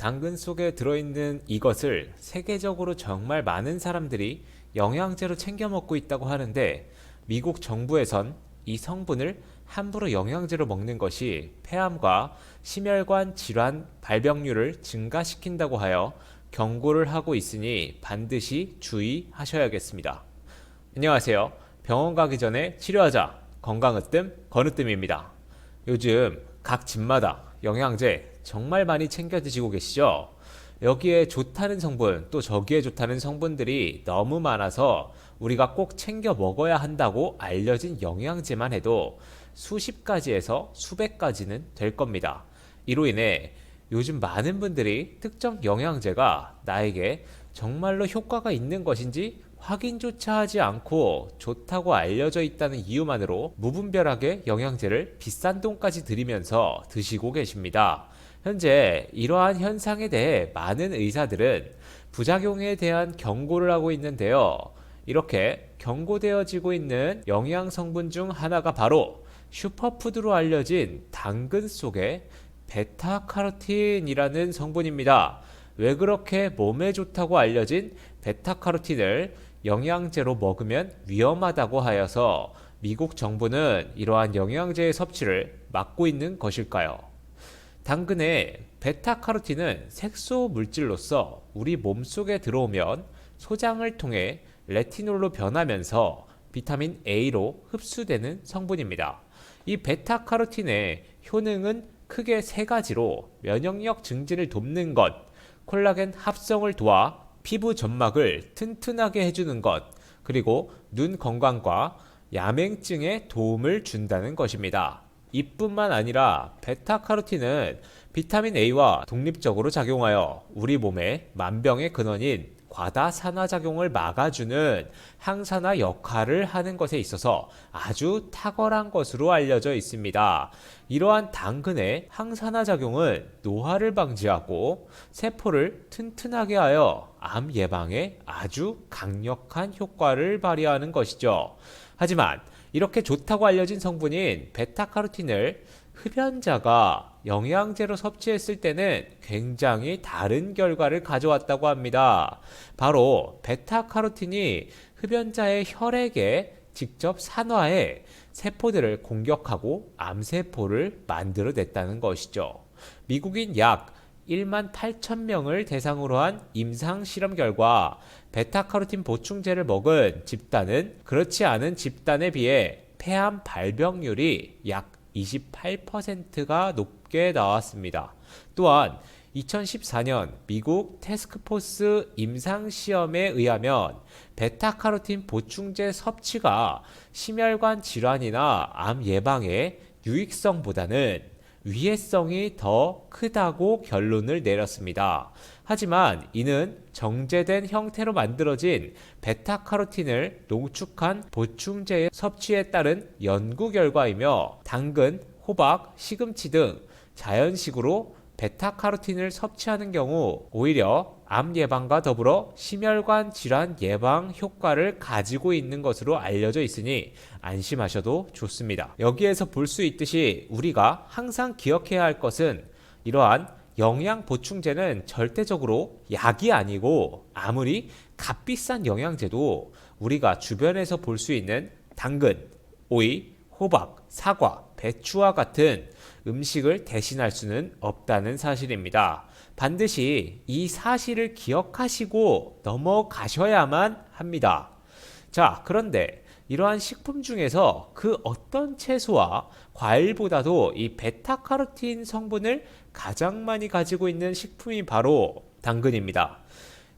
당근 속에 들어있는 이것을 세계적으로 정말 많은 사람들이 영양제로 챙겨 먹고 있다고 하는데, 미국 정부에선 이 성분을 함부로 영양제로 먹는 것이 폐암과 심혈관 질환 발병률을 증가시킨다고 하여 경고를 하고 있으니 반드시 주의하셔야겠습니다. 안녕하세요. 병원 가기 전에 치료하자. 건강으뜸 건으뜸입니다. 요즘 각 집마다 영양제 정말 많이 챙겨 드시고 계시죠? 여기에 좋다는 성분, 또 저기에 좋다는 성분들이 너무 많아서 우리가 꼭 챙겨 먹어야 한다고 알려진 영양제만 해도 수십 가지에서 수백 가지는 될 겁니다. 이로 인해 요즘 많은 분들이 특정 영양제가 나에게 정말로 효과가 있는 것인지 확인조차 하지 않고 좋다고 알려져 있다는 이유만으로 무분별하게 영양제를 비싼 돈까지 들이면서 드시고 계십니다. 현재 이러한 현상에 대해 많은 의사들은 부작용에 대한 경고를 하고 있는데요. 이렇게 경고되어지고 있는 영양 성분 중 하나가 바로 슈퍼푸드로 알려진 당근 속의 베타카로틴이라는 성분입니다. 왜 그렇게 몸에 좋다고 알려진 베타카로틴을 영양제로 먹으면 위험하다고 하여서 미국 정부는 이러한 영양제의 섭취를 막고 있는 것일까요? 당근의 베타카로틴은 색소 물질로서 우리 몸속에 들어오면 소장을 통해 레티놀로 변하면서 비타민 A로 흡수되는 성분입니다. 이 베타카로틴의 효능은 크게 세 가지로 면역력 증진을 돕는 것, 콜라겐 합성을 도와 피부 점막을 튼튼하게 해주는 것, 그리고 눈 건강과 야맹증에 도움을 준다는 것입니다. 이뿐만 아니라 베타카로틴은 비타민 A와 독립적으로 작용하여 우리 몸의 만병의 근원인 과다산화작용을 막아주는 항산화 역할을 하는 것에 있어서 아주 탁월한 것으로 알려져 있습니다. 이러한 당근의 항산화 작용은 노화를 방지하고 세포를 튼튼하게 하여 암 예방에 아주 강력한 효과를 발휘하는 것이죠. 하지만 이렇게 좋다고 알려진 성분인 베타카로틴을 흡연자가 영양제로 섭취했을 때는 굉장히 다른 결과를 가져왔다고 합니다. 바로 베타카로틴이 흡연자의 혈액에 직접 산화해 세포들을 공격하고 암세포를 만들어냈다는 것이죠. 미국인 약 1만 8천 명을 대상으로 한 임상 실험 결과 베타카로틴 보충제를 먹은 집단은 그렇지 않은 집단에 비해 폐암 발병률이 약 28%가 높게 나왔습니다. 또한 2014년 미국 태스크포스 임상시험에 의하면 베타카로틴 보충제 섭취가 심혈관 질환이나 암 예방에 유익성보다는 위해성이 더 크다고 결론을 내렸습니다. 하지만 이는 정제된 형태로 만들어진 베타카로틴을 농축한 보충제의 섭취에 따른 연구 결과이며 당근, 호박, 시금치 등 자연식으로 베타카로틴을 섭취하는 경우 오히려 암 예방과 더불어 심혈관 질환 예방 효과를 가지고 있는 것으로 알려져 있으니 안심하셔도 좋습니다. 여기에서 볼 수 있듯이 우리가 항상 기억해야 할 것은 이러한 영양 보충제는 절대적으로 약이 아니고 아무리 값비싼 영양제도 우리가 주변에서 볼 수 있는 당근, 오이, 호박, 사과, 배추와 같은 음식을 대신할 수는 없다는 사실입니다. 반드시 이 사실을 기억하시고 넘어가셔야만 합니다. 자, 그런데 이러한 식품 중에서 그 어떤 채소와 과일보다도 이 베타카로틴 성분을 가장 많이 가지고 있는 식품이 바로 당근입니다.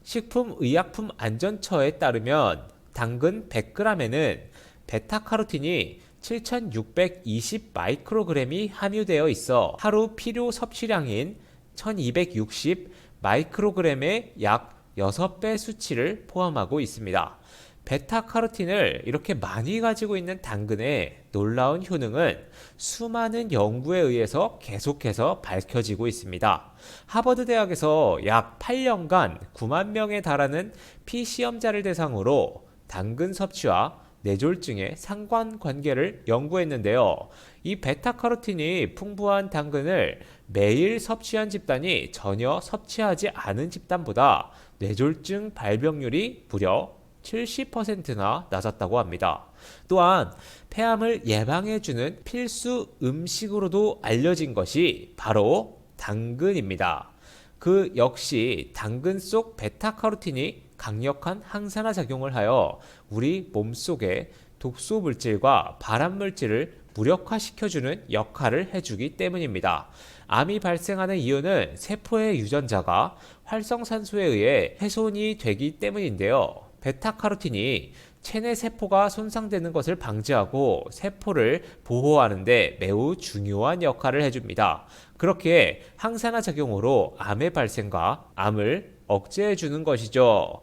식품의약품안전처에 따르면 당근 100g에는 베타카로틴이 7620 마이크로그램이 함유되어 있어 하루 필요 섭취량인 1260 마이크로그램의 약 6배 수치를 포함하고 있습니다. 베타카로틴을 이렇게 많이 가지고 있는 당근의 놀라운 효능은 수많은 연구에 의해서 계속해서 밝혀지고 있습니다. 하버드 대학에서 약 8년간 9만 명에 달하는 피시험자를 대상으로 당근 섭취와 뇌졸중의 상관관계를 연구했는데요. 이 베타카로틴이 풍부한 당근을 매일 섭취한 집단이 전혀 섭취하지 않은 집단보다 뇌졸중 발병률이 무려 70%나 낮았다고 합니다. 또한 폐암을 예방해주는 필수 음식으로도 알려진 것이 바로 당근입니다. 그 역시 당근 속 베타카로틴이 강력한 항산화 작용을 하여 우리 몸속의 독소 물질과 발암 물질을 무력화시켜주는 역할을 해주기 때문입니다. 암이 발생하는 이유는 세포의 유전자가 활성산소에 의해 훼손이 되기 때문인데요. 베타카로틴이 체내 세포가 손상되는 것을 방지하고 세포를 보호하는 데 매우 중요한 역할을 해줍니다. 그렇게 항산화 작용으로 암의 발생과 암을 억제해 주는 것이죠.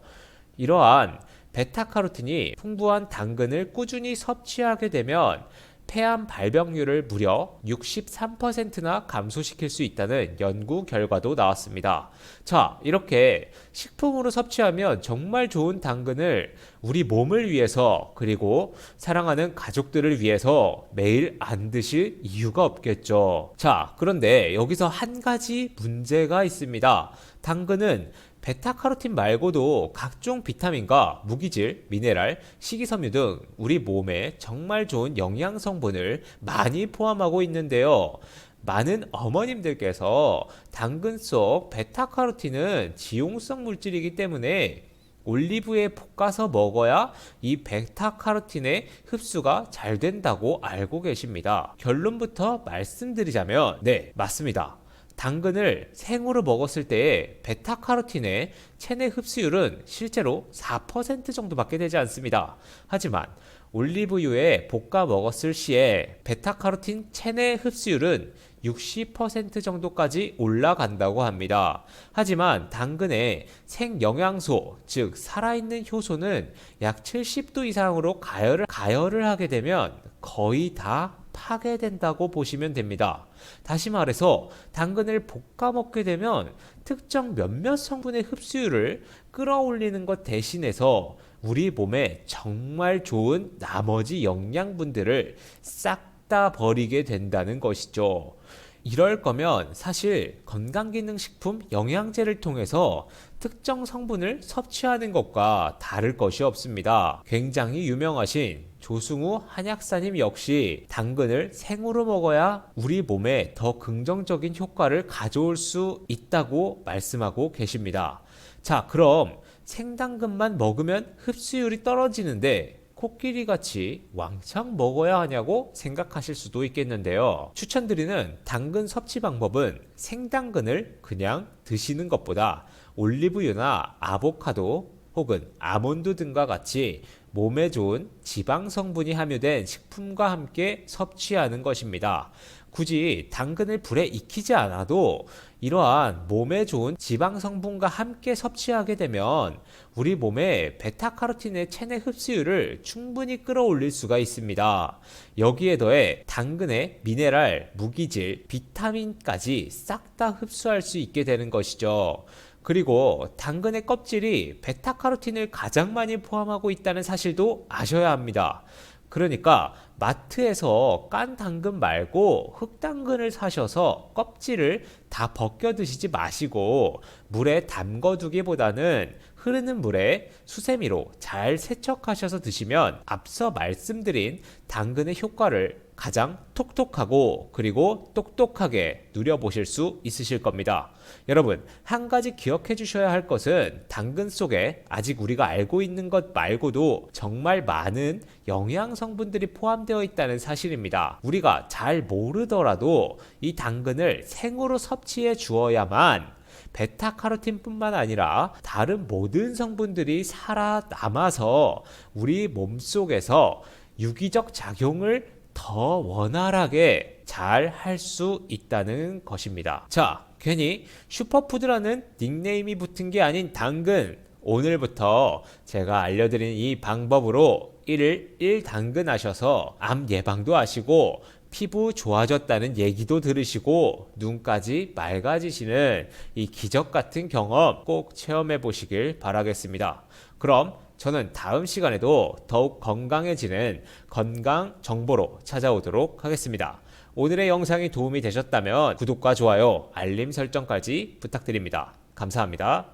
이러한 베타카로틴이 풍부한 당근을 꾸준히 섭취하게 되면 폐암 발병률을 무려 63%나 감소시킬 수 있다는 연구 결과도 나왔습니다. 자, 이렇게 식품으로 섭취하면 정말 좋은 당근을 우리 몸을 위해서 그리고 사랑하는 가족들을 위해서 매일 안 드실 이유가 없겠죠. 자, 그런데 여기서 한 가지 문제가 있습니다. 당근은 베타카로틴 말고도 각종 비타민과 무기질, 미네랄, 식이섬유 등 우리 몸에 정말 좋은 영양 성분을 많이 포함하고 있는데요. 많은 어머님들께서 당근 속 베타카로틴은 지용성 물질이기 때문에 올리브에 볶아서 먹어야 이 베타카로틴의 흡수가 잘 된다고 알고 계십니다. 결론부터 말씀드리자면, 네, 맞습니다. 당근을 생으로 먹었을 때의 베타카로틴의 체내 흡수율은 실제로 4% 정도밖에 되지 않습니다. 하지만 올리브유에 볶아 먹었을 시에 베타카로틴 체내 흡수율은 60% 정도까지 올라간다고 합니다. 하지만 당근의 생영양소, 즉 살아있는 효소는 약 70도 이상으로 가열을 하게 되면 거의 다 파괴된다고 보시면 됩니다. 다시 말해서 당근을 볶아 먹게 되면 특정 몇몇 성분의 흡수율을 끌어올리는 것 대신해서 우리 몸에 정말 좋은 나머지 영양분들을 싹 다 버리게 된다는 것이죠. 이럴 거면 사실 건강기능식품 영양제를 통해서 특정 성분을 섭취하는 것과 다를 것이 없습니다. 굉장히 유명하신 조승우 한약사님 역시 당근을 생으로 먹어야 우리 몸에 더 긍정적인 효과를 가져올 수 있다고 말씀하고 계십니다. 자, 그럼 생당근만 먹으면 흡수율이 떨어지는데 코끼리 같이 왕창 먹어야 하냐고 생각하실 수도 있겠는데요. 추천드리는 당근 섭취 방법은 생당근을 그냥 드시는 것보다 올리브유나 아보카도 혹은 아몬드 등과 같이 몸에 좋은 지방 성분이 함유된 식품과 함께 섭취하는 것입니다. 굳이 당근을 불에 익히지 않아도 이러한 몸에 좋은 지방 성분과 함께 섭취하게 되면 우리 몸의 베타카로틴의 체내 흡수율을 충분히 끌어올릴 수가 있습니다. 여기에 더해 당근의 미네랄, 무기질, 비타민까지 싹 다 흡수할 수 있게 되는 것이죠. 그리고 당근의 껍질이 베타카로틴을 가장 많이 포함하고 있다는 사실도 아셔야 합니다. 그러니까 마트에서 깐 당근 말고 흑당근을 사셔서 껍질을 다 벗겨 드시지 마시고 물에 담궈 두기보다는 흐르는 물에 수세미로 잘 세척하셔서 드시면 앞서 말씀드린 당근의 효과를 가장 톡톡하고 그리고 똑똑하게 누려보실 수 있으실 겁니다. 여러분, 한 가지 기억해 주셔야 할 것은 당근 속에 아직 우리가 알고 있는 것 말고도 정말 많은 영양 성분들이 포함되어 있다는 사실입니다. 우리가 잘 모르더라도 이 당근을 생으로 섭취해 주어야만 베타카로틴뿐만 아니라 다른 모든 성분들이 살아남아서 우리 몸속에서 유기적 작용을 더 원활하게 잘 할 수 있다는 것입니다. 자, 괜히 슈퍼푸드라는 닉네임이 붙은 게 아닌 당근, 오늘부터 제가 알려드린 이 방법으로 1일 1당근 하셔서 암 예방도 하시고 피부 좋아졌다는 얘기도 들으시고 눈까지 맑아지시는 이 기적 같은 경험 꼭 체험해 보시길 바라겠습니다. 그럼 저는 다음 시간에도 더욱 건강해지는 건강 정보로 찾아오도록 하겠습니다. 오늘의 영상이 도움이 되셨다면 구독과 좋아요, 알림 설정까지 부탁드립니다. 감사합니다.